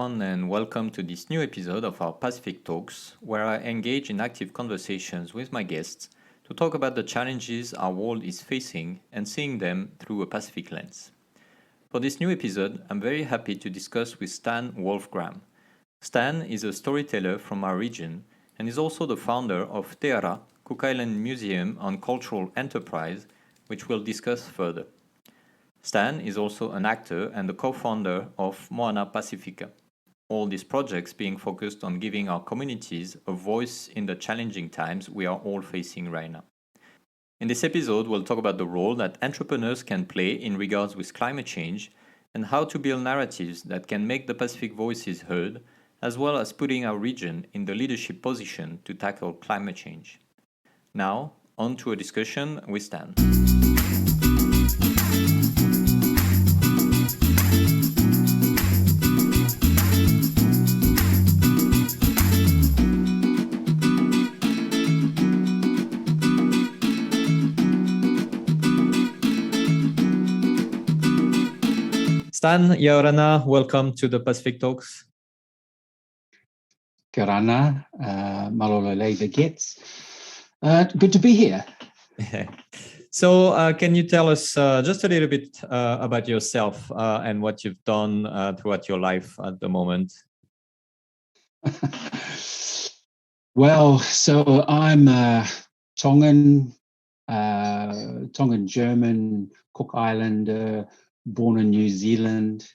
everyone, and welcome to this new episode of our Pacific Talks, where I engage in active conversations with my guests to talk about the challenges our world is facing and seeing them through a Pacific lens. For this new episode, I'm very happy to discuss with Stan Wolfgram. Stan is a storyteller from our region and is also the founder of Teara, Cook Island Museum and Cultural Enterprise, which we'll discuss further. Stan is also an actor and the co-founder of Moana Pacifica. All these projects being focused on giving our communities a voice in the challenging times we are all facing right now. In this episode, we'll talk about the role that entrepreneurs can play in regards with climate change and how to build narratives that can make the Pacific voices heard, as well as putting our region in the leadership position to tackle climate change. Now, on to a discussion with Stan. Stan, Ora Na, welcome to the Pacific Talks. Ora Na, malolele begets. Good to be here. So, can you tell us just a little bit about yourself and what you've done throughout your life at the moment? Well, so I'm Tongan German, Cook Islander, born in New Zealand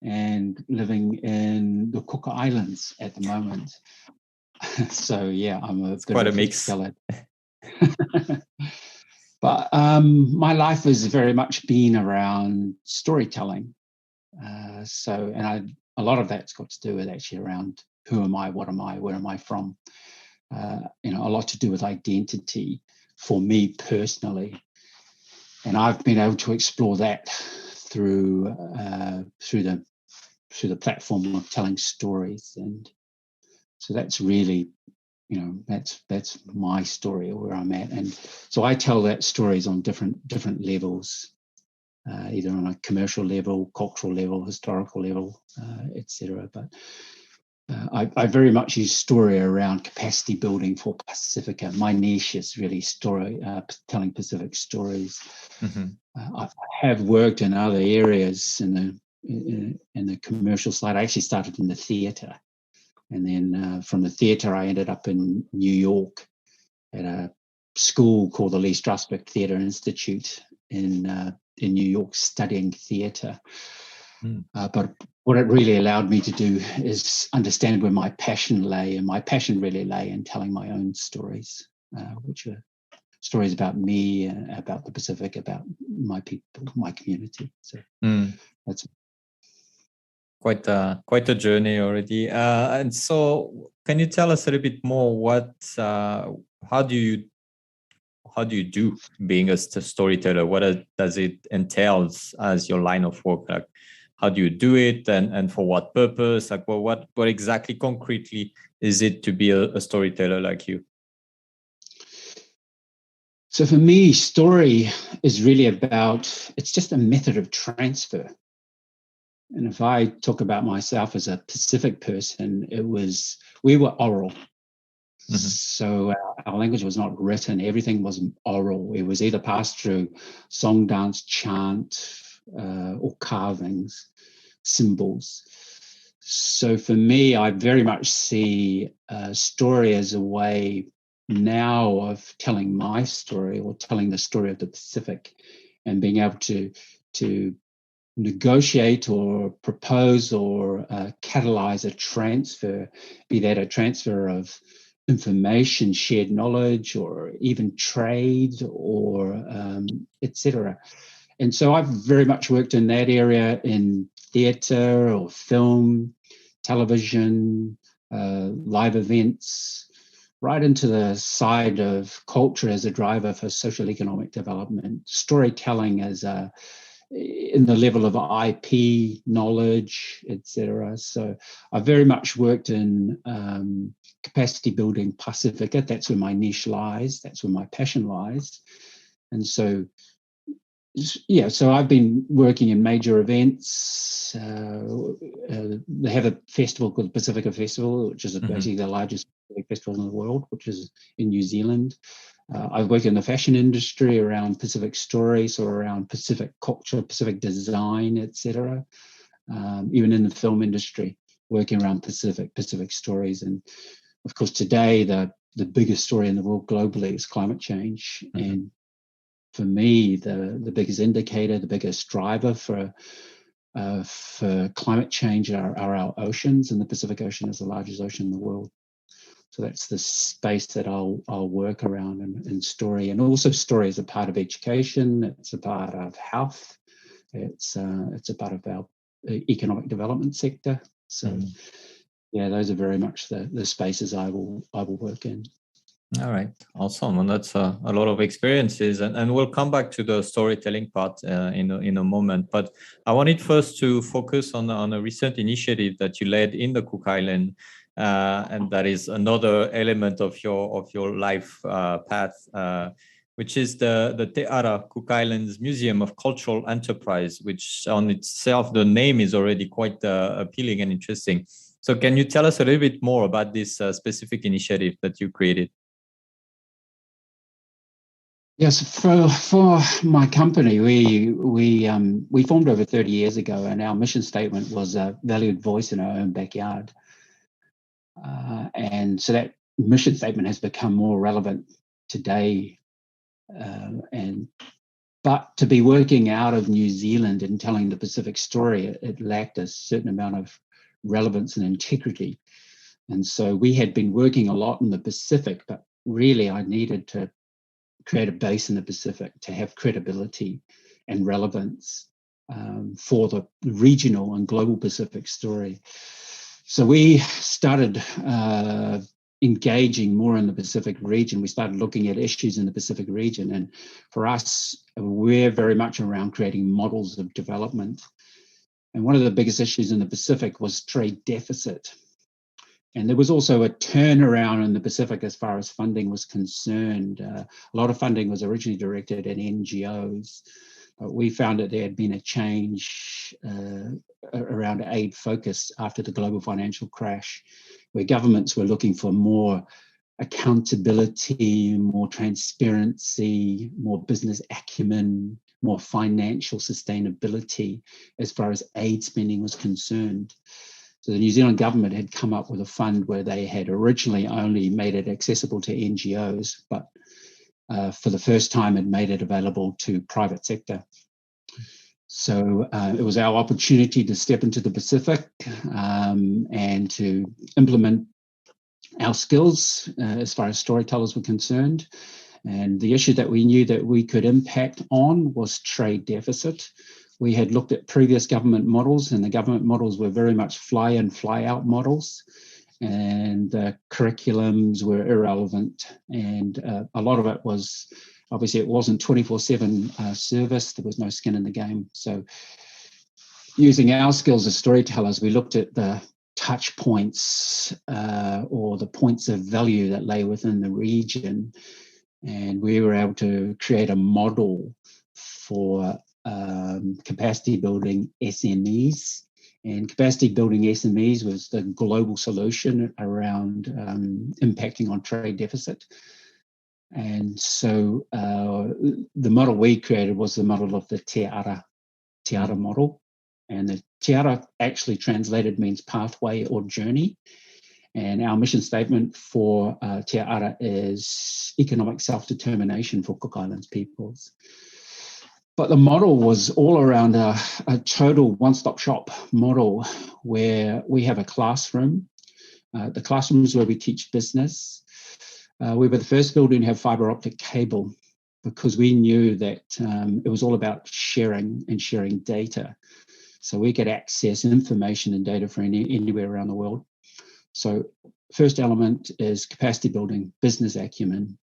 and living in the Cook Islands at the moment. So yeah, I'm a bit quite of a mix. salad. But my life has very much been around storytelling. A lot of that's got to do with actually around who am I, what am I, where am I from? A lot to do with identity for me personally. And I've been able to explore that through the platform of telling stories, and so that's really, that's my story or where I'm at, and so I tell that stories on different levels, either on a commercial level, cultural level, historical level, etc. But I very much use story around capacity building for Pacifica. My niche is really story, telling Pacific stories. Mm-hmm. I have worked in other areas in the commercial side. I actually started in the theatre, and then from the theatre I ended up in New York at a school called the Lee Strasberg Theatre Institute in New York, studying theatre. But what it really allowed me to do is understand where my passion lay, and my passion really lay in telling my own stories, which are stories about me, about the Pacific, about my people, my community. So that's quite a journey already. And so, can you tell us a little bit more? How do you do being a storyteller? What does it entail as your line of work? Like, how do you do it, and for what purpose? Like, what exactly concretely is it to be a storyteller like you? So for me, story is really it's just a method of transfer. And if I talk about myself as a Pacific person, we were oral. Mm-hmm. So our language was not written. Everything was oral. It was either passed through song, dance, chant, or carvings, symbols. So for me, I very much see story as a way now of telling my story, or telling the story of the Pacific, and being able to negotiate or propose or catalyze a transfer, be that a transfer of information, shared knowledge, or even trade, or etc. And so I've very much worked in that area, in theatre or film, television, live events, right into the side of culture as a driver for social economic development, storytelling as in the level of IP knowledge, etc. So I very much worked in capacity building Pacifica. That's where my niche lies. That's where my passion lies. And so Yeah, so I've been working in major events. They have a festival called the Pacific Festival, which is basically the largest festival in the world, which is in New Zealand. I've worked in the fashion industry around Pacific stories or around Pacific culture, Pacific design, etc. Even in the film industry, working around Pacific stories. And of course, today, the biggest story in the world globally is climate change. And for me, the biggest indicator, the biggest driver for climate change are our oceans, and the Pacific Ocean is the largest ocean in the world. So that's the space that I'll work around in story, and also story is a part of education. It's a part of health. It's a part of our economic development sector. So yeah, those are very much the spaces I will work in. All right, awesome, and that's a lot of experiences, and we'll come back to the storytelling part in a moment. But I wanted first to focus on a recent initiative that you led in the Cook Island, and that is another element of your life path, which is the Te Ara Cook Islands Museum of Cultural Enterprise, which on itself the name is already quite appealing and interesting. So, can you tell us a little bit more about this specific initiative that you created? Yes, for my company, we formed over 30 years ago, and our mission statement was a valued voice in our own backyard. And so that mission statement has become more relevant today. But to be working out of New Zealand and telling the Pacific story, it lacked a certain amount of relevance and integrity. And so we had been working a lot in the Pacific, but really I needed to create a base in the Pacific to have credibility and relevance for the regional and global Pacific story. So we started engaging more in the Pacific region. We started looking at issues in the Pacific region. And for us, we're very much around creating models of development. And one of the biggest issues in the Pacific was trade deficit. And there was also a turnaround in the Pacific as far as funding was concerned. A lot of funding was originally directed at NGOs, but we found that there had been a change around aid focus after the global financial crash, where governments were looking for more accountability, more transparency, more business acumen, more financial sustainability as far as aid spending was concerned. So the New Zealand government had come up with a fund where they had originally only made it accessible to NGOs, but for the first time had made it available to private sector. So it was our opportunity to step into the Pacific and to implement our skills as far as storytellers were concerned. And the issue that we knew that we could impact on was trade deficit. We had looked at previous government models, and the government models were very much fly in, fly out models, and the curriculums were irrelevant. And a lot of it was, obviously it wasn't 24/7 service. There was no skin in the game. So using our skills as storytellers, we looked at the touch points or the points of value that lay within the region. And we were able to create a model for capacity building SMEs. And capacity building SMEs was the global solution around impacting on trade deficit. And so the model we created was the model of the Te Ara model. And the Te Ara actually translated means pathway or journey. And our mission statement for Te Ara is economic self-determination for Cook Islands peoples. But the model was all around a total one-stop shop model where we have a classroom. The classroom is where we teach business. We were the first building to have fiber optic cable because we knew that it was all about sharing and sharing data. So we could access information and data from anywhere around the world. So first element is capacity building, business acumen,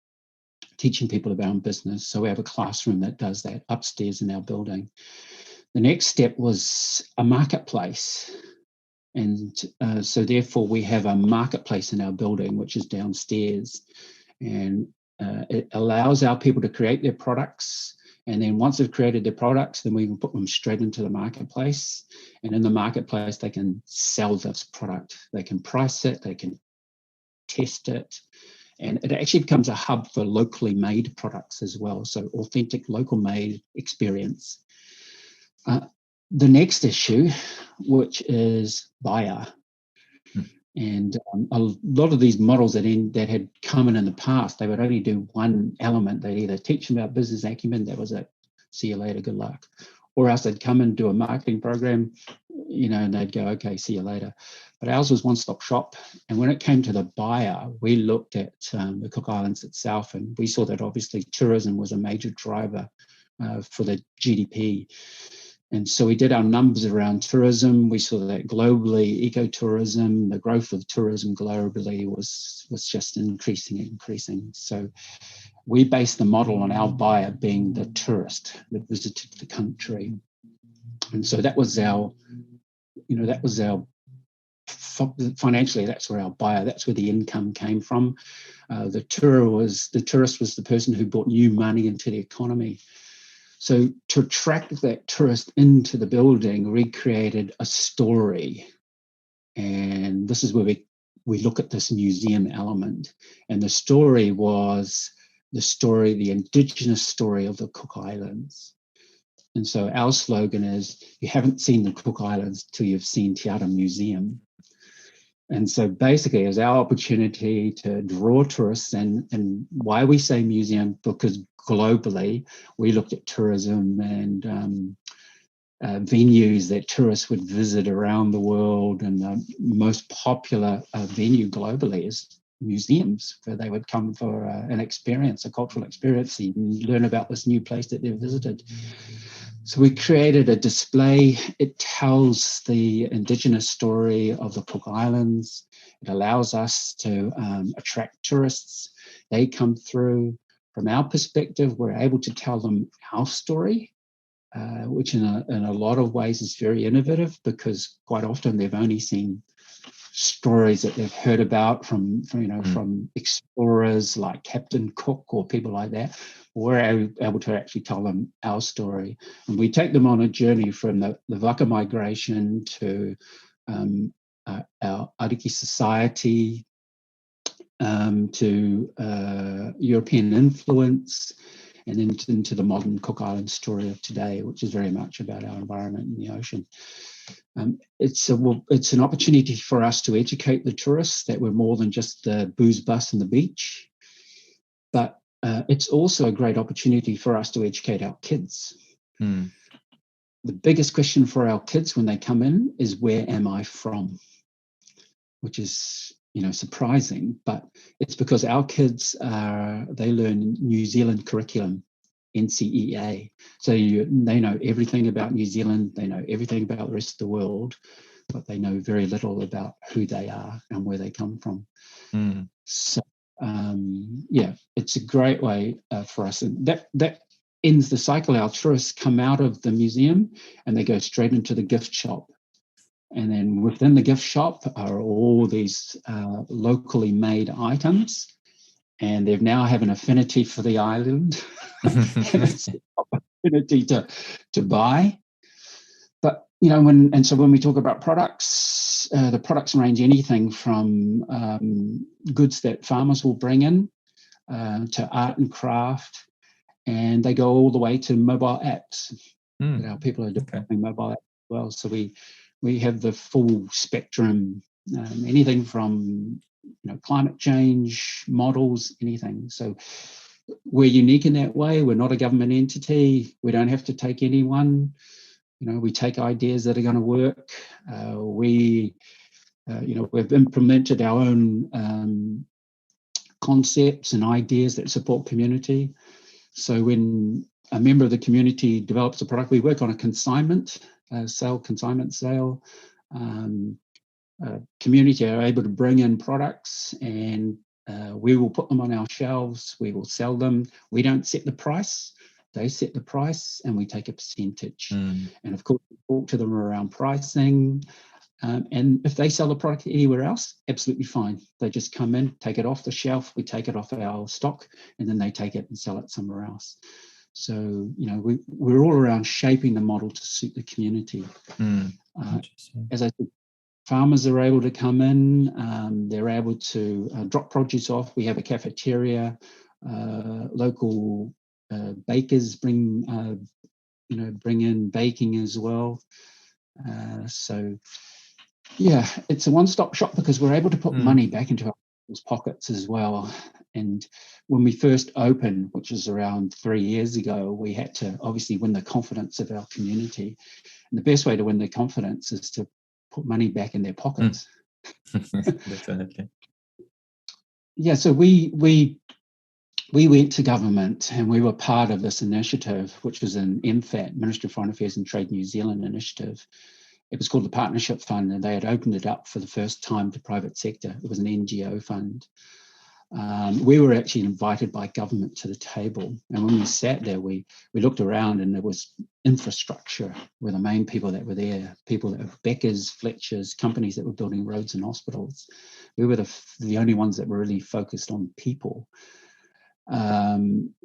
teaching people about business. So we have a classroom that does that upstairs in our building. The next step was a marketplace. And so therefore we have a marketplace in our building, which is downstairs. And it allows our people to create their products And then once they've created their products, then we can put them straight into the marketplace. And in the marketplace, they can sell this product. They can price it, they can test it. And it actually becomes a hub for locally made products as well. So authentic, local made experience. The next issue, which is buyer. And a lot of these models that had come in the past, they would only do one element. They'd either teach them about business acumen, that was it, see you later, good luck. Or else they'd come and do a marketing program, and they'd go, okay, see you later. But ours was one-stop shop. And when it came to the buyer, we looked at the Cook Islands itself, and we saw that obviously tourism was a major driver for the GDP. And so we did our numbers around tourism. We saw that globally, ecotourism, the growth of tourism globally was just increasing. So we based the model on our buyer being the tourist that visited the country. And so that was our financially, that's where our buyer, that's where the income came from. The tourist was the person who brought new money into the economy. So to attract that tourist into the building, we created a story. And this is where we look at this museum element. And the story was the indigenous story of the Cook Islands. And so our slogan is, you haven't seen the Cook Islands till you've seen Te Ara Museum. And so basically it was our opportunity to draw tourists, and why we say museum, because globally we looked at tourism and venues that tourists would visit around the world, and the most popular venue globally is museums, where they would come for an experience, a cultural experience, and learn about this new place that they've visited. So we created a display. It tells the indigenous story of the Cook Islands. It allows us to attract tourists. They come through. From our perspective, we're able to tell them our story, which in a lot of ways is very innovative, because quite often they've only seen stories that they've heard about from explorers like Captain Cook or people like that. We're able to actually tell them our story, and we take them on a journey from the Waka migration to our Ariki society, to European influence, and then into the modern Cook Island story of today, which is very much about our environment in the ocean. It's an opportunity for us to educate the tourists that we're more than just the booze bus and the beach, but it's also a great opportunity for us to educate our kids. The biggest question for our kids when they come in is, where am I from? Which is surprising, but it's because our kids they learn New Zealand curriculum, NCEA. So they know everything about New Zealand, they know everything about the rest of the world, but they know very little about who they are and where they come from. So it's a great way for us. And that ends the cycle. Our tourists come out of the museum and they go straight into the gift shop. And then within the gift shop are all these locally made items, and they now have an affinity for the island. And it's an opportunity to buy. But when we talk about products, the products range anything from goods that farmers will bring in to art and craft, and they go all the way to mobile apps. Our people are developing mobile apps as well. So we have the full spectrum, anything from climate change models, anything. So we're unique in that way. We're not a government entity. We don't have to take anyone. We take ideas that are going to work. We've implemented our own concepts and ideas that support community. So when a member of the community develops a product, we work on a consignment sale. Community are able to bring in products, and we will put them on our shelves. We will sell them. We don't set the price. They set the price, and we take a percentage. And of course, we talk to them around pricing. And if they sell the product anywhere else, absolutely fine. They just come in, take it off the shelf. We take it off our stock, and then they take it and sell it somewhere else. So, we're all around shaping the model to suit the community. As I said, farmers are able to come in, they're able to drop produce off. We have a cafeteria, local bakers bring in baking as well. So yeah, it's a one-stop shop because we're able to put money back into our pockets as well. And when we first opened, which was around 3 years ago, we had to obviously win the confidence of our community. And the best way to win their confidence is to put money back in their pockets. Definitely. Yeah, so we went to government and we were part of this initiative, which was an MFAT, Ministry of Foreign Affairs and Trade New Zealand initiative. It was called the Partnership Fund, and they had opened it up for the first time to private sector. It was an NGO fund. We were actually invited by government to the table. And when we sat there, we looked around and there was infrastructure were the main people that were there, people that were Beckers, Fletchers, companies that were building roads and hospitals. We were the only ones that were really focused on people.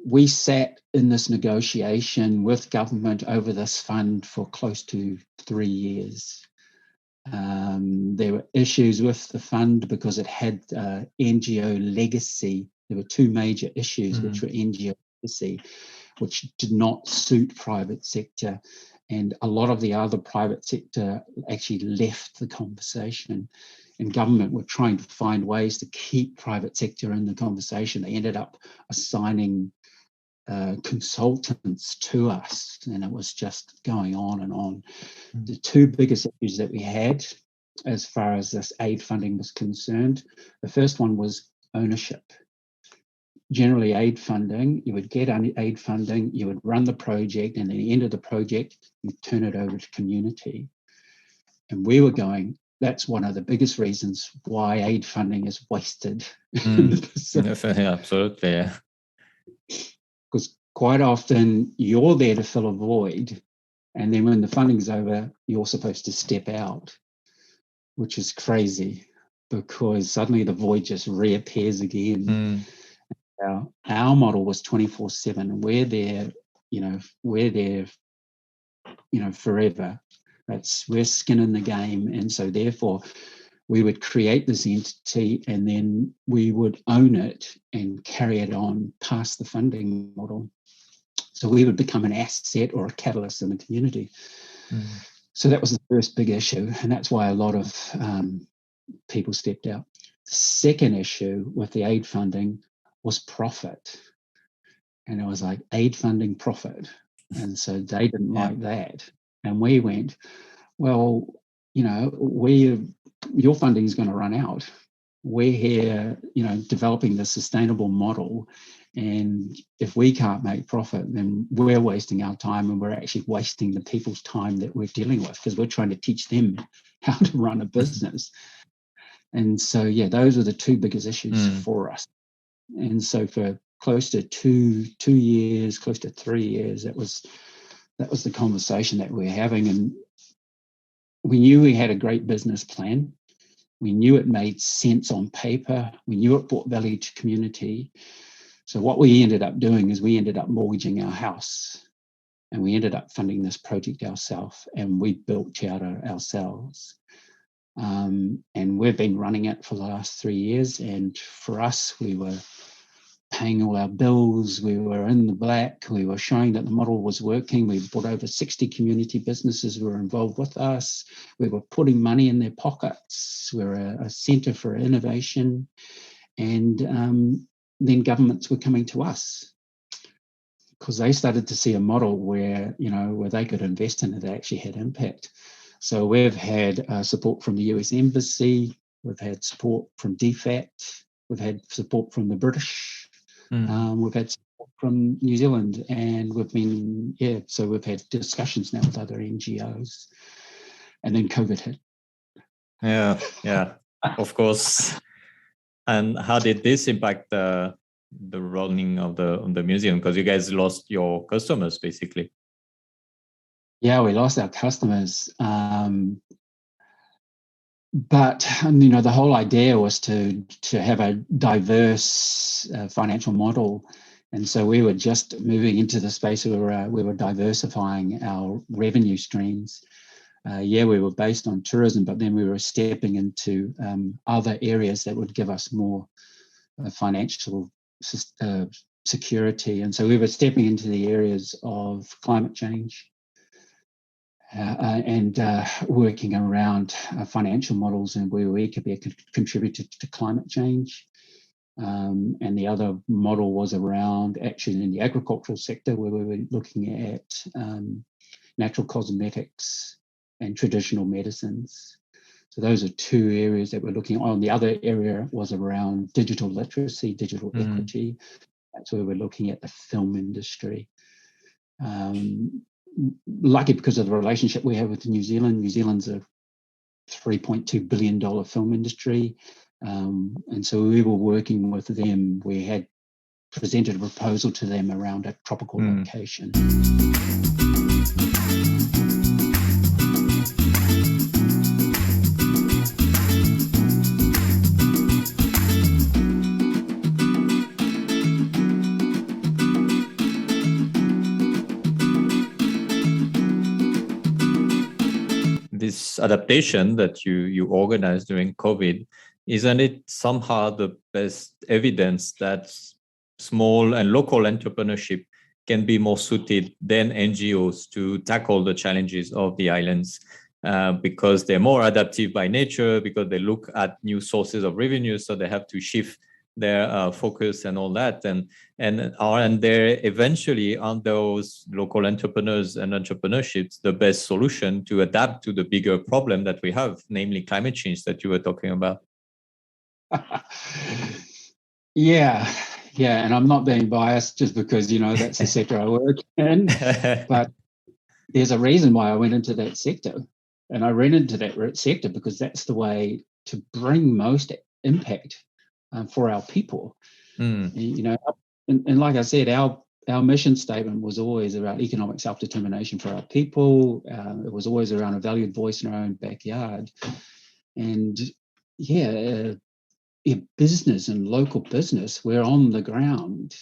We sat in this negotiation with government over this fund for close to 3 years. There were issues with the fund because it had NGO legacy. There were two major issues, which were NGO legacy, which did not suit private sector. And a lot of the other private sector actually left the conversation. And government were trying to find ways to keep private sector in the conversation. They ended up assigning consultants to us, and it was just going on and on. The two biggest issues that we had as far as this aid funding was concerned, the first one was ownership. Generally, aid funding, you would get aid funding, you would run the project, and at the end of the project, you turn it over to community. And we were going, that's one of the biggest reasons why aid funding is wasted. Absolutely, yeah. Because quite often you're there to fill a void, and then when the funding's over, you're supposed to step out, which is crazy because suddenly the void just reappears again. Our model was 24/7. We're there, forever. We're skin in the game, and so therefore we would create this entity and then we would own it and carry it on past the funding model. So we would become an asset or a catalyst in the community. So that was the first big issue, and that's why a lot of people stepped out. The second issue with the aid funding was profit. And it was like aid funding profit. And so they didn't like that. And we went, well, your funding is going to run out. We're here, developing the sustainable model. And if we can't make profit, then we're wasting our time, and we're actually wasting the people's time that we're dealing with because we're trying to teach them how to run a business. And so, those are the two biggest issues for us. And so for close to 2 years, close to 3 years, that was the conversation that we're having. And we knew we had a great business plan. We knew it made sense on paper. We knew it brought value to community. So what we ended up doing is we ended up mortgaging our house, and we ended up funding this project ourselves, and we built Chowder ourselves. And we've been running it for the last 3 years. And for us, we were paying all our bills. We were in the black. We were showing that the model was working. We brought over 60 community businesses who were involved with us. We were putting money in their pockets. We're a centre for innovation. And then governments were coming to us because they started to see a model where they could invest in it that actually had impact. So we've had support from the US Embassy. We've had support from DFAT. We've had support from the British. We've had support from New Zealand. And so we've had discussions now with other NGOs. And then COVID hit. Yeah, of course. And how did this impact the running of the museum? Because you guys lost your customers, basically. Yeah, we lost our customers. But the whole idea was to have a diverse financial model. And so we were just moving into the space where we were diversifying our revenue streams. We were based on tourism, but then we were stepping into other areas that would give us more financial security. And so we were stepping into the areas of climate change and working around financial models and where we could be a contributor to climate change. And the other model was around actually in the agricultural sector, where we were looking at natural cosmetics and traditional medicines. So those are two areas that we're looking on. The other area was around digital literacy, digital equity. That's where we're looking at the film industry. Lucky because of the relationship we have with New Zealand. New Zealand's a $3.2 billion film industry. And so we were working with them. We had presented a proposal to them around a tropical location. This adaptation that you organized during COVID, isn't it somehow the best evidence that small and local entrepreneurship can be more suited than NGOs to tackle the challenges of the islands? Because they're more adaptive by nature, because they look at new sources of revenue, so they have to shift their focus and all that, and there eventually aren't those local entrepreneurs and entrepreneurships the best solution to adapt to the bigger problem that we have, namely climate change that you were talking about? Yeah, and I'm not being biased just because that's the sector I work in, but there's a reason why I went into that sector, and I went into that sector because that's the way to bring most impact for our people. And like I said, our mission statement was always about economic self-determination for our people. It was always around a valued voice in our own backyard. And business and local business, we're on the ground.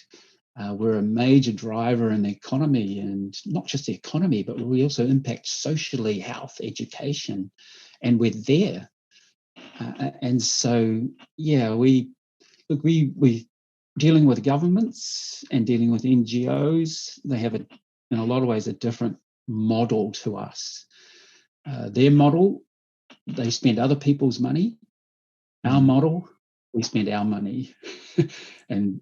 We're a major driver in the economy, and not just the economy, but we also impact socially, health, education, and we're there. And so, we dealing with governments and dealing with NGOs. They have in a lot of ways, a different model to us. Their model, they spend other people's money. Our model, we spend our money. And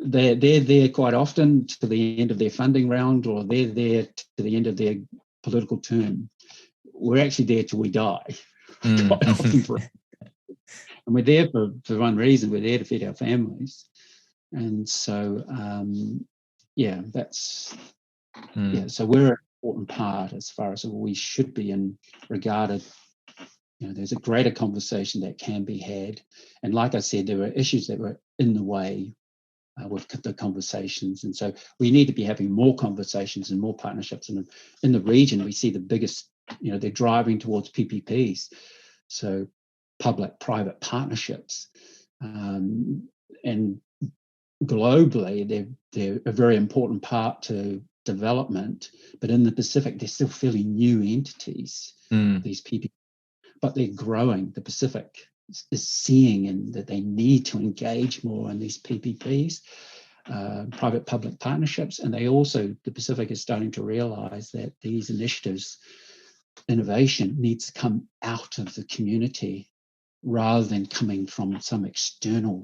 they're there quite often to the end of their funding round, or they're there to the end of their political term. We're actually there till we die. Quite often and we're there for one reason. We're there to feed our families. And so, so we're an important part as far as we should be regarded. There's a greater conversation that can be had. And like I said, there were issues that were in the way with the conversations. And so we need to be having more conversations and more partnerships. And in the region, we see the biggest, they're driving towards PPPs. So public-private partnerships. And globally, they're a very important part to development. But in the Pacific, they're still fairly new entities, these PPPs. But they're growing. The Pacific is seeing that they need to engage more in these PPPs, private-public partnerships. And the Pacific is starting to realize that these initiatives, innovation needs to come out of the community rather than coming from some external,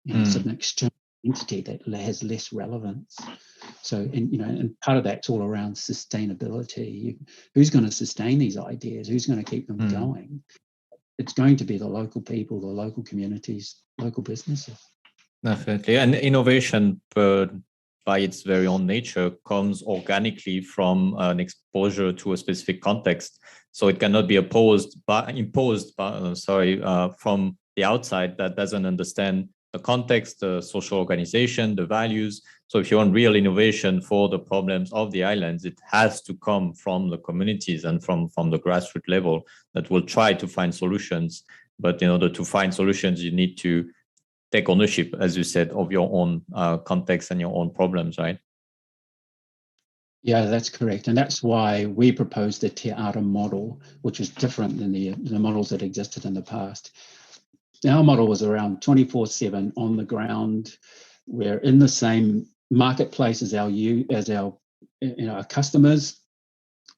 some external entity that has less relevance. So, and part of that's all around sustainability. Who's going to sustain these ideas? Who's going to keep them going? It's going to be the local people, the local communities, local businesses. Definitely. And innovation, by its very own nature, comes organically from an exposure to a specific context. So it cannot be imposed from the outside that doesn't understand the context, the social organization, the values. So if you want real innovation for the problems of the islands, it has to come from the communities and from the grassroots level that will try to find solutions. But in order to find solutions, you need to take ownership, as you said, of your own context and your own problems, right? Yeah, that's correct. And that's why we proposed the Te Ara model, which is different than the models that existed in the past. Our model was around 24/7 on the ground. We're in the same marketplace as our customers.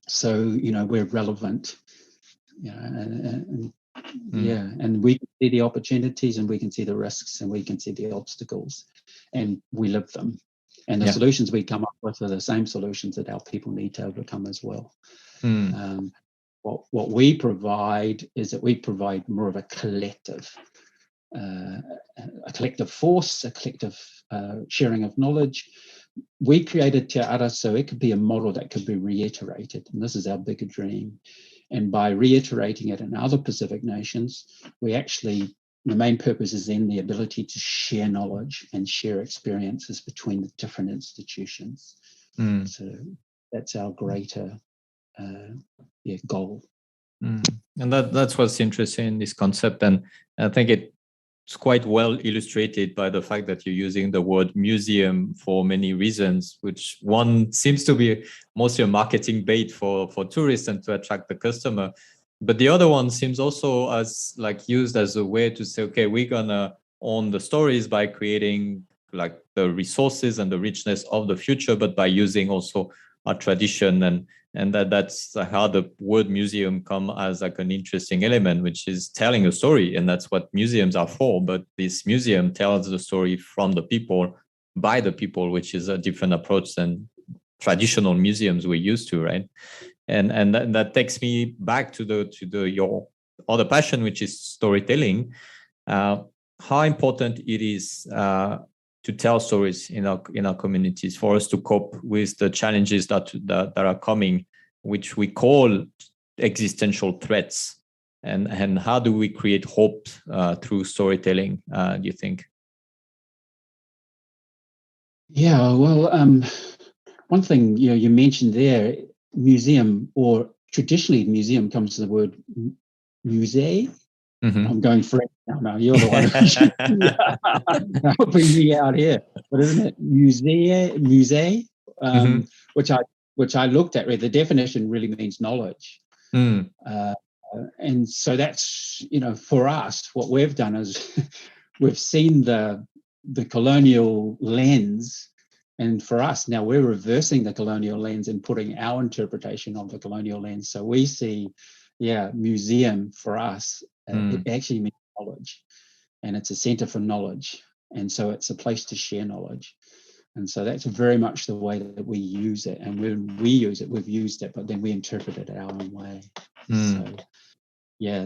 So, we're relevant, and we can see the opportunities and we can see the risks and we can see the obstacles and we live them. And the solutions we come up with are the same solutions that our people need to overcome as well. What we provide is that we provide more of a collective force, a collective sharing of knowledge. We created Te Ara so it could be a model that could be reiterated, and this is our bigger dream. And by reiterating it in other Pacific nations, the main purpose is then the ability to share knowledge and share experiences between the different institutions. So that's our greater goal. And that's what's interesting in this concept. And I think it's quite well illustrated by the fact that you're using the word museum for many reasons, which one seems to be mostly a marketing bait for tourists and to attract the customer. But the other one seems also as used as a way to say, okay, we're gonna own the stories by creating the resources and the richness of the future, but by using also our tradition, and that's how the word museum come as an interesting element, which is telling a story, and that's what museums are for. But this museum tells the story from the people, by the people, which is a different approach than traditional museums we're used to, right? And that takes me back to your other passion, which is storytelling. How important it is to tell stories in our communities for us to cope with the challenges that are coming, which we call existential threats, and how do we create hope through storytelling? Do you think? Yeah, well, one thing you mentioned there, museum, or traditionally museum comes to the word musée. I'm going French now. No, you're the one helping me out here. But isn't it musée? Which I looked at. The definition really means knowledge. And so that's, for us, what we've done is we've seen the colonial lens. And for us, now we're reversing the colonial lens and putting our interpretation of the colonial lens. So we see, museum for us, it actually means knowledge, and it's a center for knowledge. And so it's a place to share knowledge. And so that's very much the way that we use it. And when we use it, we've used it, but then we interpret it our own way. So,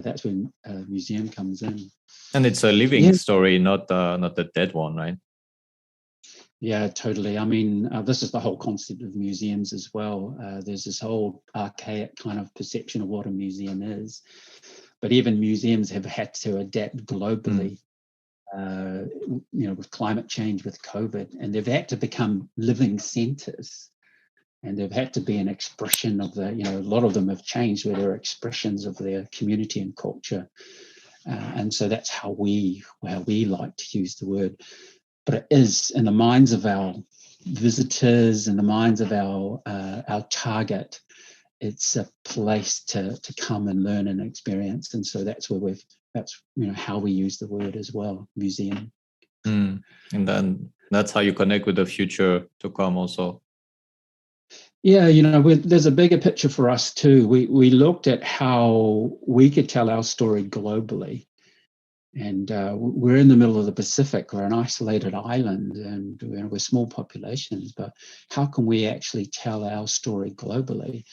that's when museum comes in. And it's a living story, not a dead one, right? Yeah, totally. I mean, this is the whole concept of museums as well. There's this whole archaic kind of perception of what a museum is. But even museums have had to adapt globally, with climate change, with COVID, and they've had to become living centers. And they've had to be an expression of a lot of them have changed where they're expressions of their community and culture. And so that's how we like to use the word. But it is in the minds of our visitors, in the minds of our target, it's a place to come and learn and experience. And so that's where that's how we use the word as well, museum. And then that's how you connect with the future to come also. Yeah, there's a bigger picture for us too. We looked at how we could tell our story globally. And we're in the middle of the Pacific. We're an isolated island, and we're small populations. But how can we actually tell our story globally?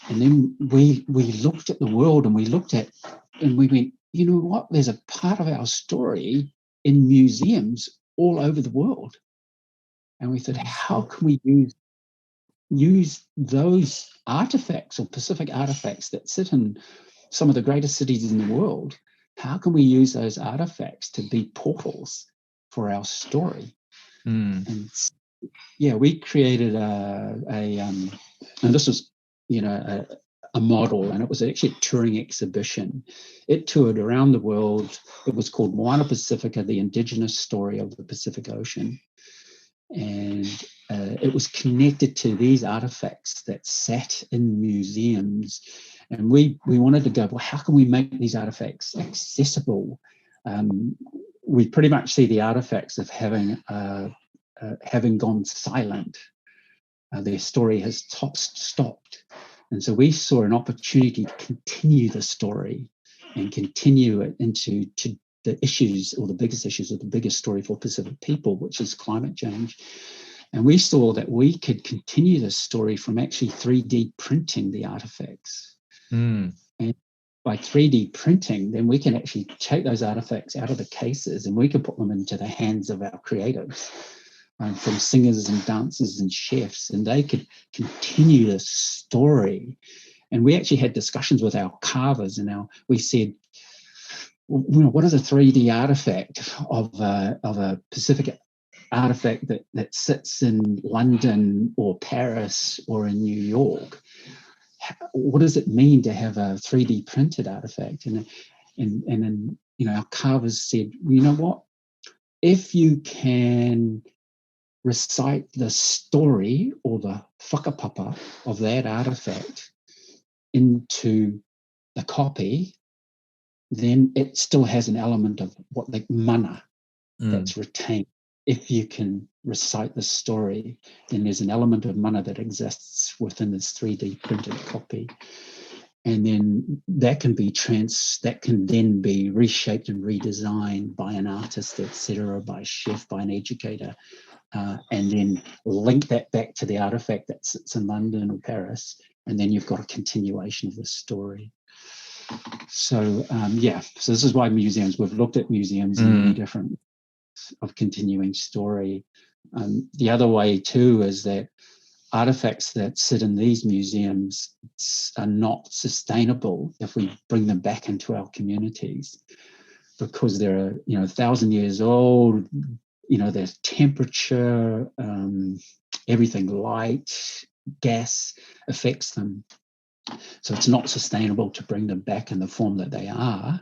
And then we looked at the world, and we went, you know what? There's a part of our story in museums all over the world. And we thought, how can we use those artifacts or Pacific artifacts that sit in some of the greatest cities in the world? How can we use those artifacts to be portals for our story? And we created and this was, a model, and it was actually a touring exhibition. It toured around the world. It was called Moana Pacifica, the indigenous story of the Pacific Ocean. And it was connected to these artifacts that sat in museums. And we wanted to go, well, how can we make these artifacts accessible? We pretty much see the artifacts of having gone silent. Their story has stopped. And so we saw an opportunity to continue the story and continue it into the issues, or the biggest issues, or the biggest story for Pacific people, which is climate change. And we saw that we could continue this story from actually 3D printing the artifacts. And by 3D printing, then we can actually take those artifacts out of the cases and we can put them into the hands of our creatives, from singers and dancers and chefs, and they could continue this story. And we actually had discussions with our carvers, and we said, what is a 3D artifact of a Pacific artifact that sits in London or Paris or in New York? What does it mean to have a 3D printed artifact? And then our carvers said, well, you know what? If you can recite the story or the whakapapa of that artifact into the copy, then it still has an element of what the mana that's retained. If you can recite the story, then there's an element of mana that exists within this 3D printed copy. And then that can then be reshaped and redesigned by an artist, etc., by a chef, by an educator, and then link that back to the artifact that sits in London or Paris, and then you've got a continuation of the story. So so this is why we've looked at museums in many different of continuing story. The other way too is that artifacts that sit in these museums are not sustainable if we bring them back into our communities, because they're 1,000 years old. There's temperature, everything, light, gas affects them. So it's not sustainable to bring them back in the form that they are.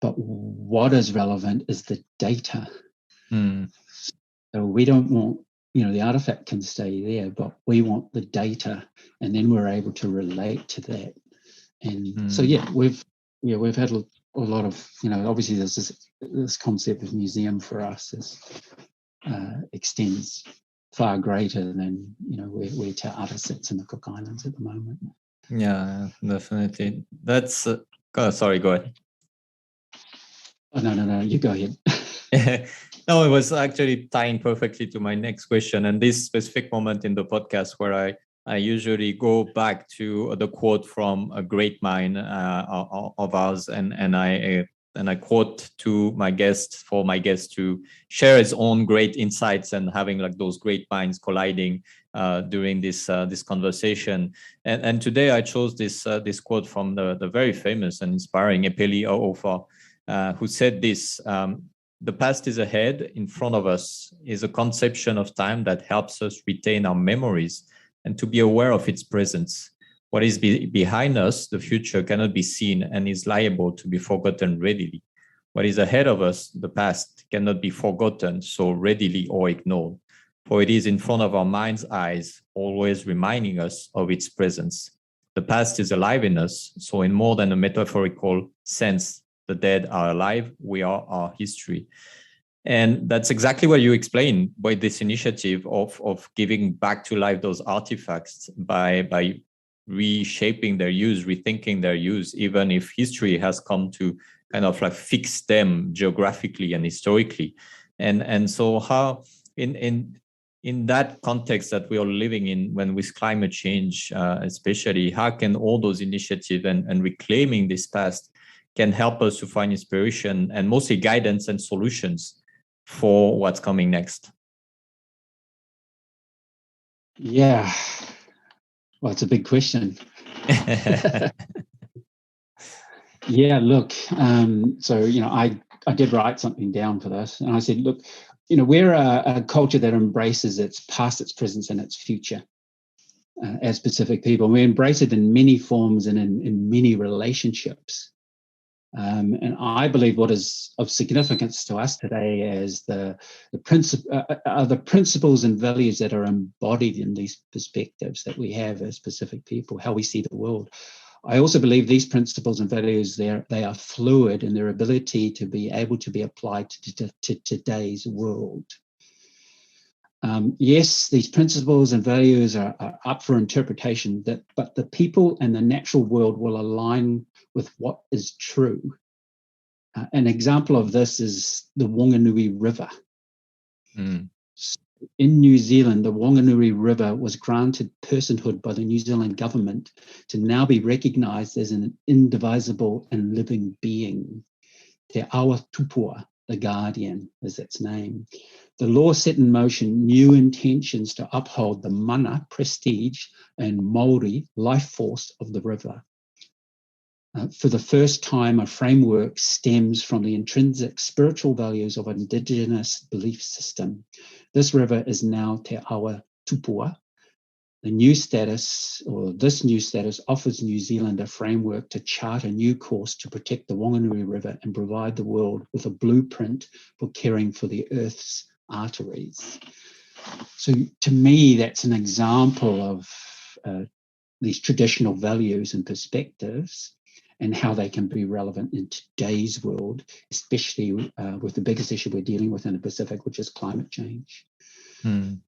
But what is relevant is the data. So we don't want, the artifact can stay there, but we want the data, and then we're able to relate to that. And so we've had a lot of, obviously there's this concept of museum for us extends far greater than where Te Ara sits in the Cook Islands at the moment. Yeah, definitely. That's sorry, go ahead. Oh, no, you go ahead. No, it was actually tying perfectly to my next question, and this specific moment in the podcast where I usually go back to the quote from a great mind of ours, and I quote to my guest to share his own great insights and having like those great minds colliding during this conversation. And today I chose this quote from the very famous and inspiring Epeli Aofa, who said this: "The past is ahead. In front of us is a conception of time that helps us retain our memories and to be aware of its presence. What is behind us, the future, cannot be seen and is liable to be forgotten readily. What is ahead of us, the past, cannot be forgotten so readily or ignored, for it is in front of our mind's eyes, always reminding us of its presence. The past is alive in us, so in more than a metaphorical sense, the dead are alive, we are our history." And that's exactly what you explain by this initiative of giving back to life those artifacts by reshaping their use, rethinking their use, even if history has come to kind of like fix them geographically and historically. And so how in that context that we are living in, when with climate change, especially, how can all those initiatives and reclaiming this past can help us to find inspiration and mostly guidance and solutions for what's coming next? Yeah, well, it's a big question. Yeah, look, so, I did write something down for this, and I said, look, we're a culture that embraces its past, its present, and its future. as Pacific people. We embrace it in many forms and in many relationships. And I believe what is of significance to us today is the principles and values that are embodied in these perspectives that we have as Pacific people, how we see the world. I also believe these principles and values, they are fluid in their ability to be able to be applied to today's world. Yes, these principles and values are up for interpretation, but the people and the natural world will align with what is true. An example of this is the Wanganui River. Mm. In New Zealand, the Wanganui River was granted personhood by the New Zealand government to now be recognised as an indivisible and living being. Te Awa Tupua, the Guardian, is its name. The law set in motion new intentions to uphold the mana, prestige, and Māori life force of the river. For the first time, a framework stems from the intrinsic spiritual values of Indigenous belief system. This river is now Te Awa Tupua. This new status offers New Zealand a framework to chart a new course to protect the Wanganui River and provide the world with a blueprint for caring for the Earth's arteries. So to me, that's an example of these traditional values and perspectives and how they can be relevant in today's world, especially with the biggest issue we're dealing with in the Pacific, which is climate change. Mm.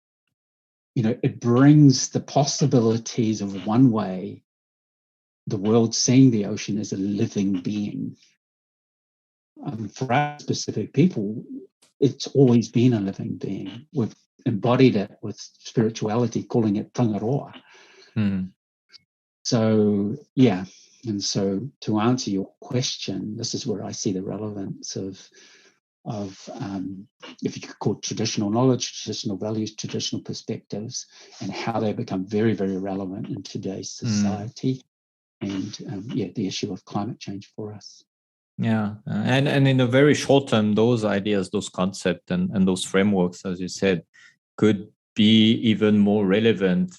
You know, it brings the possibilities of one way the world seeing the ocean as a living being. For us Pacific people, it's always been a living being. We've embodied it with spirituality, calling it tangaroa. Mm. So, yeah. And so to answer your question, this is where I see the relevance of if you could call it traditional knowledge, traditional values, traditional perspectives, and how they become very, very relevant in today's society. And the issue of climate change for us. Yeah, and in the very short term, those ideas, those concepts, and those frameworks, as you said, could be even more relevant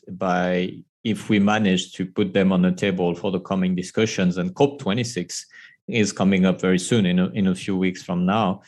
if we manage to put them on the table for the coming discussions. And COP26 is coming up very soon, in a few weeks from now.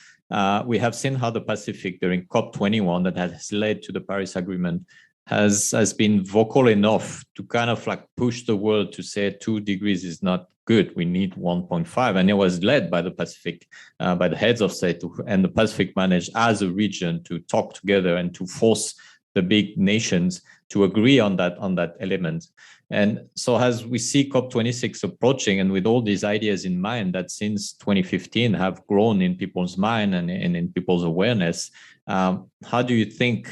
We have seen how the Pacific during COP21 that has led to the Paris Agreement has been vocal enough to kind of like push the world to say 2 degrees is not good. We need 1.5. And it was led by the Pacific, by the heads of state, and the Pacific managed as a region to talk together and to force the big nations to agree on that element. And so as we see COP26 approaching, and with all these ideas in mind that since 2015 have grown in people's mind and in people's awareness, how do you think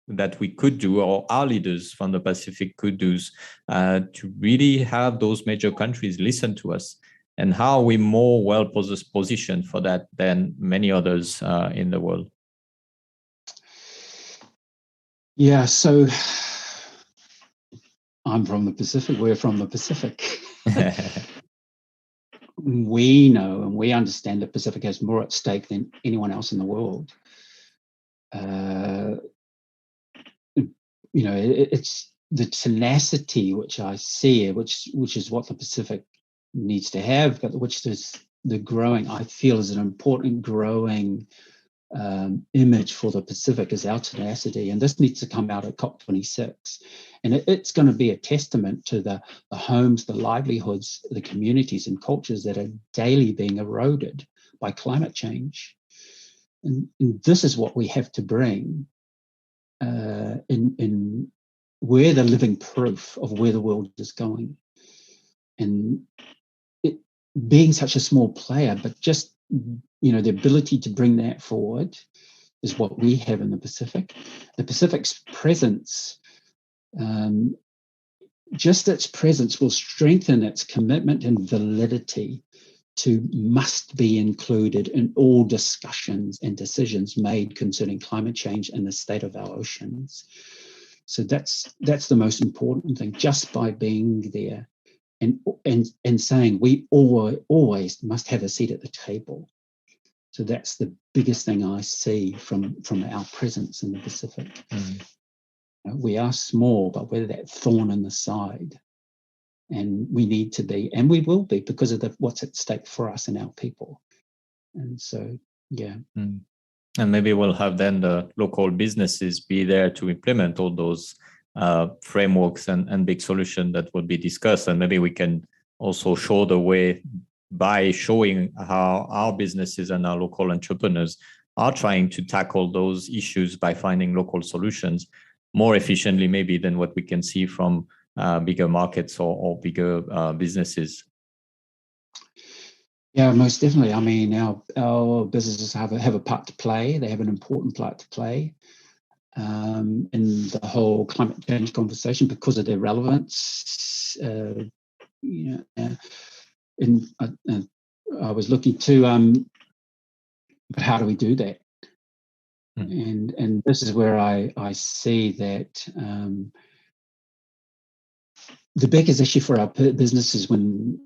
that we could do, or our leaders from the Pacific could do, to really have those major countries listen to us? And how are we more well positioned for that than many others in the world? Yeah, so I'm from the Pacific, we're from the Pacific. We know and we understand the Pacific has more at stake than anyone else in the world. You know, it's the tenacity which I see, which is what the Pacific needs to have, but which is the growing, I feel, is an important growing image for the Pacific, is our tenacity. And this needs to come out at COP26. And it's going to be a testament to the homes, the livelihoods, the communities and cultures that are daily being eroded by climate change. And this is what we have to bring. We're the living proof of where the world is going. And it being such a small player, but just, you know, the ability to bring that forward is what we have in the Pacific. The Pacific's presence, just its presence will strengthen its commitment and validity to must be included in all discussions and decisions made concerning climate change and the state of our oceans. So that's the most important thing, just by being there and saying we always must have a seat at the table. So that's the biggest thing I see from our presence in the Pacific. We are small, but we're that thorn in the side. And we need to be, and we will be, because of what's at stake for us and our people. And so, yeah. Mm. And maybe we'll have then the local businesses be there to implement all those frameworks and big solutions that will be discussed. And maybe we can also show the way by showing how our businesses and our local entrepreneurs are trying to tackle those issues by finding local solutions more efficiently, maybe, than what we can see from bigger markets or bigger businesses. Yeah, most definitely. I mean, our businesses have a part to play. They have an important part to play in the whole climate change conversation because of their relevance. I was looking to, but how do we do that? And this is where I see that the biggest issue for our business is when,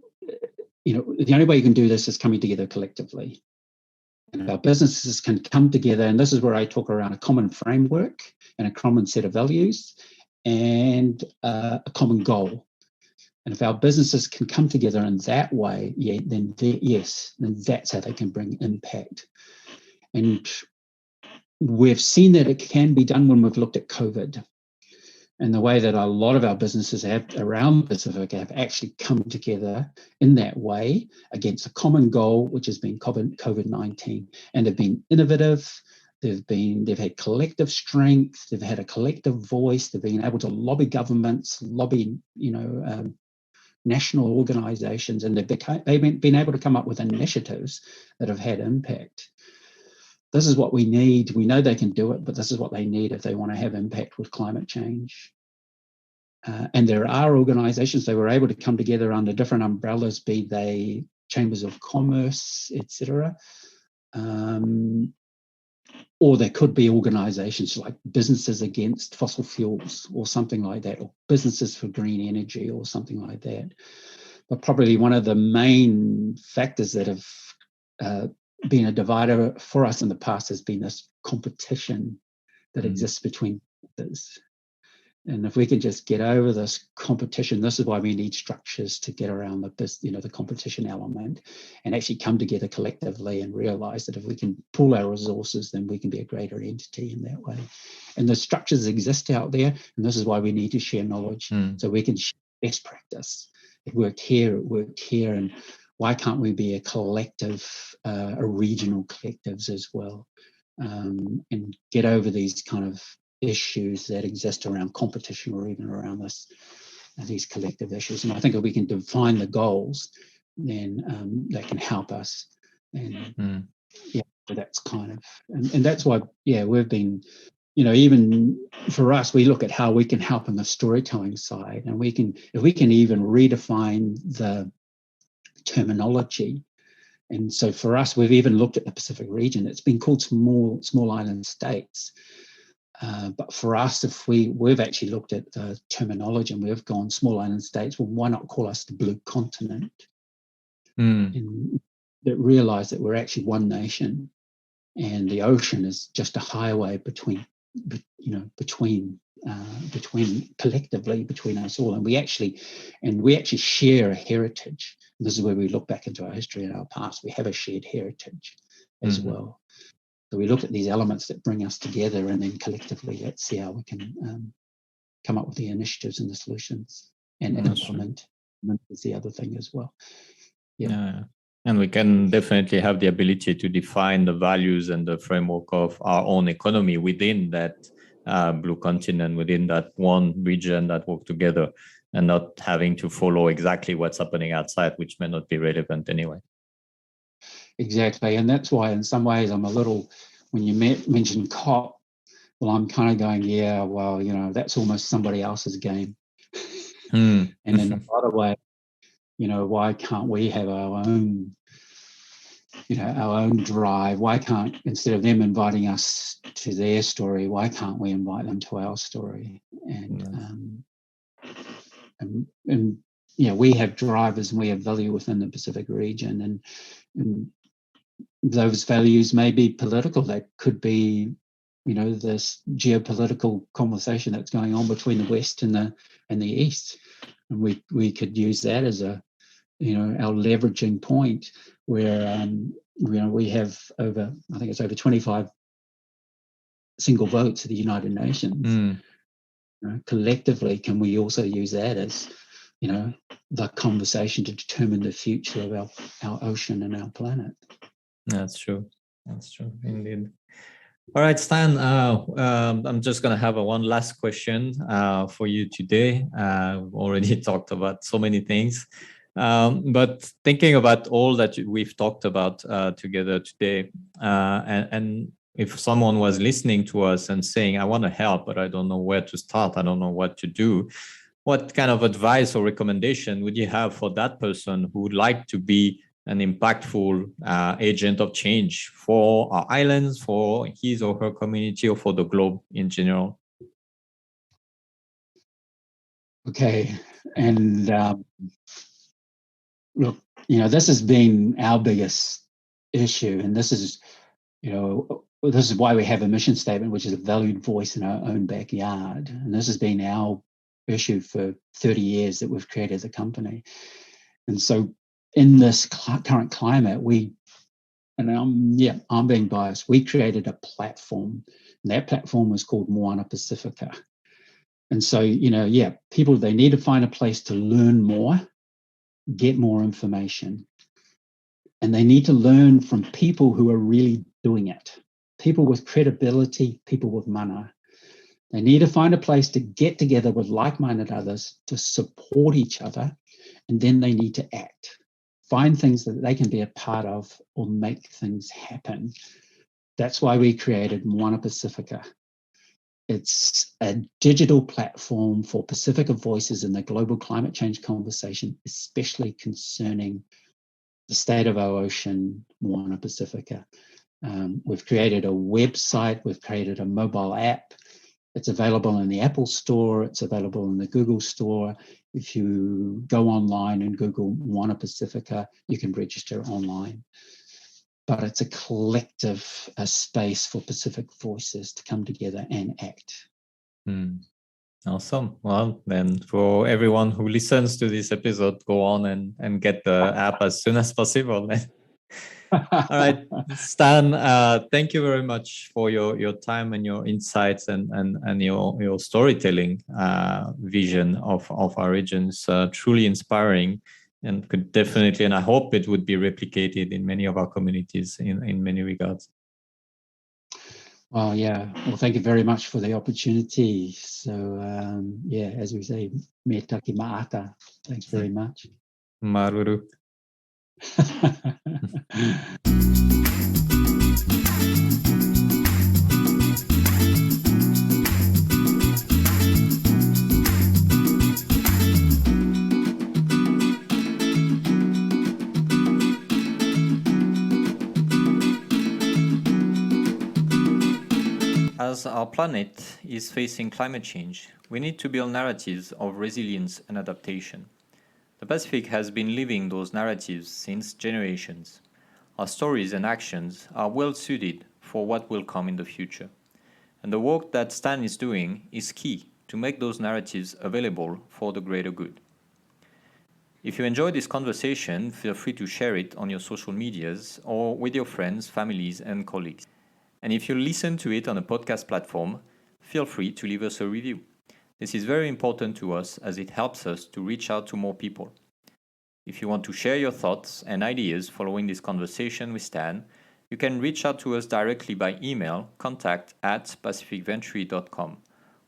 the only way you can do this is coming together collectively. And if our businesses can come together, and this is where I talk around a common framework and a common set of values and a common goal. And if our businesses can come together in that way, then that's how they can bring impact. And we've seen that it can be done when we've looked at COVID. And the way that a lot of our businesses around Pacific have actually come together in that way against a common goal, which has been COVID-19. And they've been innovative. They've had collective strength. They've had a collective voice. They've been able to lobby governments, lobby, national organizations, and they've been able to come up with initiatives that have had impact. This is what we need. We know they can do it, but this is what they need if they want to have impact with climate change. And there are organizations that were able to come together under different umbrellas, be they chambers of commerce, etc. Or there could be organizations like Businesses Against Fossil Fuels or something like that, or Businesses for Green Energy or something like that. But probably one of the main factors that have been a divider for us in the past has been this competition that exists between this. And if we can just get over this competition, this is why we need structures to get around the competition element and actually come together collectively and realize that if we can pool our resources, then we can be a greater entity in that way. And the structures exist out there, and this is why we need to share knowledge so we can share best practice. It worked here, and why can't we be a collective, a regional collectives as well, and get over these kind of issues that exist around competition or even around these collective issues. And I think if we can define the goals, then that can help us. And that's kind of, and that's why, we've been, even for us, we look at how we can help on the storytelling side, and if we can even redefine the terminology. And so for us, we've even looked at the Pacific region. It's been called small island states. But for us, if we've actually looked at the terminology and we've gone small island states, well, why not call us the Blue Continent? And that realize that we're actually one nation, and the ocean is just a highway between collectively between us all, and we actually share a heritage. And this is where we look back into our history and our past. We have a shared heritage as well. So we look at these elements that bring us together, and then collectively, let's see how we can come up with the initiatives and the solutions, and implement is the other thing as well. Yeah. And we can definitely have the ability to define the values and the framework of our own economy within that Blue Continent, within that one region that work together, and not having to follow exactly what's happening outside, which may not be relevant anyway. Exactly. And that's why in some ways I'm a little, when you mentioned COP, well, I'm kind of going, that's almost somebody else's game. And in a lot of ways, why can't we have our own, our own drive? Why can't, instead of them inviting us to their story, why can't we invite them to our story? And we have drivers and we have value within the Pacific region, and those values may be political. They could be this geopolitical conversation that's going on between the West and the East, and we could use that as a our leveraging point where we have over, I think it's over 25 single votes at the United Nations. Collectively, can we also use that as the conversation to determine the future of our ocean and our planet? That's true indeed. All right, Stan, I'm just going to have one last question for you today. We've already talked about so many things, but thinking about all that we've talked about together today, and if someone was listening to us and saying, I want to help, but I don't know where to start, I don't know what to do, what kind of advice or recommendation would you have for that person who would like to be an impactful agent of change for our islands, for his or her community, or for the globe in general? Okay, and look, this has been our biggest issue, and this is why we have a mission statement, which is a valued voice in our own backyard. And this has been our issue for 30 years that we've created as a company. And so in this current climate, I'm being biased, we created a platform, and that platform was called Moana Pacifica. And so, people, they need to find a place to learn more, get more information, and they need to learn from people who are really doing it. People with credibility, people with mana. They need to find a place to get together with like-minded others to support each other, and then they need to act. Find things that they can be a part of or make things happen. That's why we created Moana Pacifica. It's a digital platform for Pacifica voices in the global climate change conversation, especially concerning the state of our ocean, Moana Pacifica. We've created a website, we've created a mobile app. It's available in the Apple Store, it's available in the Google Store. If you go online and Google Moana Pacifica, you can register online. But it's a collective space for Pacific voices to come together and act. Awesome. Well, then for everyone who listens to this episode, go on and get the app as soon as possible. All right, Stan, thank you very much for your time and your insights and your storytelling vision of our regions. Truly inspiring, and could definitely, and I hope it would be replicated in many of our communities in many regards. Well, thank you very much for the opportunity. So, as we say, me taki maata. Thanks very much. Maruru. As our planet is facing climate change, we need to build narratives of resilience and adaptation. The Pacific has been living those narratives since generations. Our stories and actions are well suited for what will come in the future. And the work that Stan is doing is key to make those narratives available for the greater good. If you enjoyed this conversation, feel free to share it on your social medias or with your friends, families, and colleagues. And if you listen to it on a podcast platform, feel free to leave us a review. This is very important to us as it helps us to reach out to more people. If you want to share your thoughts and ideas following this conversation with Stan, you can reach out to us directly by email, contact@pacificventure.com,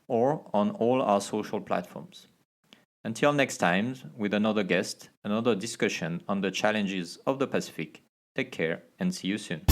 or on all our social platforms. Until next time, with another guest, another discussion on the challenges of the Pacific, take care and see you soon.